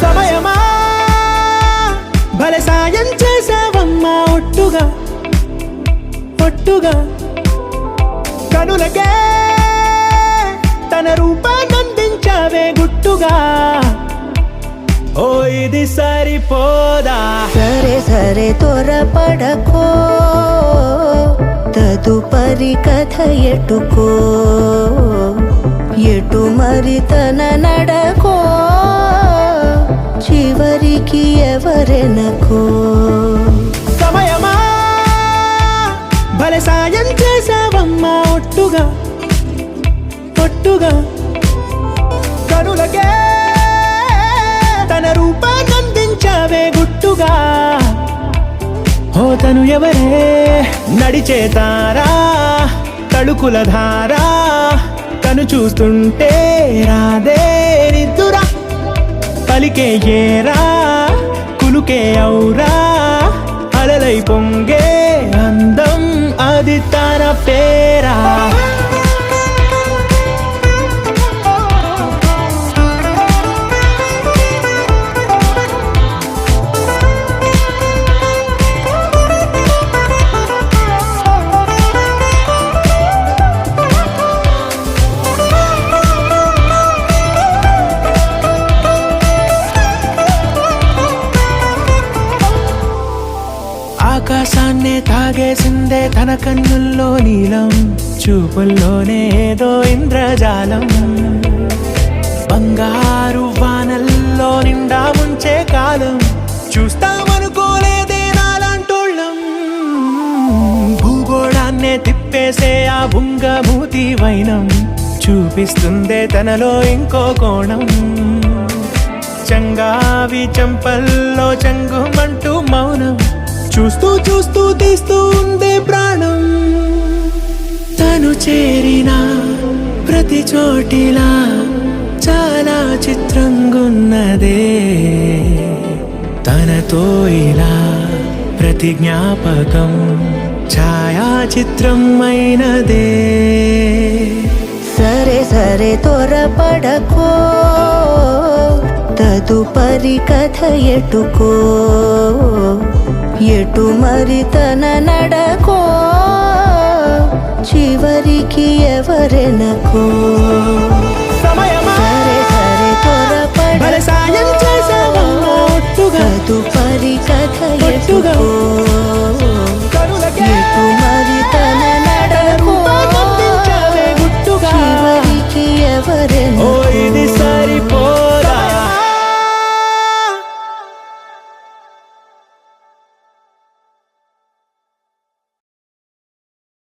సమయమా భలే సాయం చేసావమ్మా ఒట్టుగా ఒట్టుగా కనులకే తన రూపాన్నందించావే గుట్టుగా ఓ ఇది సరిపోదా సరే సరే త్వరపడకో తదుపరి కథ ఎటుకో ఎటు మరి తన నడకో చివరికి ఎవరెనకో సమయమా భలే సాయం చేసావమ్మా ఒట్టుగా ఒట్టుగా కనులకే తన రూపాన్నందించావే గుట్టుగా ఓ తను ఎవరే నడిచే తారా తళుకుల ధారా తను చూస్తుంటే రాదే నిద్దురా పలికే ఏరా కులుకే ఔరా అలలై పొంగే అందం అది తన పేరా ఆకాశాన్నే తాగేసిందే తన కన్నుల్లో నీలం చూపుల్లోనే ఏదో ఇంద్రజాలం బంగారు వానల్లో నిండా ముంచే కాలం చూస్తామనుకోలేదే నాలాంటోళ్ళం భూగోళాన్నే తిప్పేసే ఆ బుంగమూతి వైనం చూపిస్తుందే తనలో ఇంకో కోణం చంగావి చంపల్లో చంగుమంటూ మౌనం చూస్తూ చూస్తూ తీస్తూ ఉందే ప్రాణం తను చేరిన ప్రతి చోటిలా చాలా చిత్రంగున్నదే తనతో ఇలా ప్రతి జ్ఞాపకం ఛాయాచిత్రం అయినదే సరే సరే త్వరపడకో తదుపరి కథ ఎటుకో ఎటు మరి తన నడకో చివరికి ఎవరెనకో సరే సరే త్వరపడకో తదుపరి కథ ఎటుకో ఎటు మరి తన నడకో చివరికి ఎవరెనకో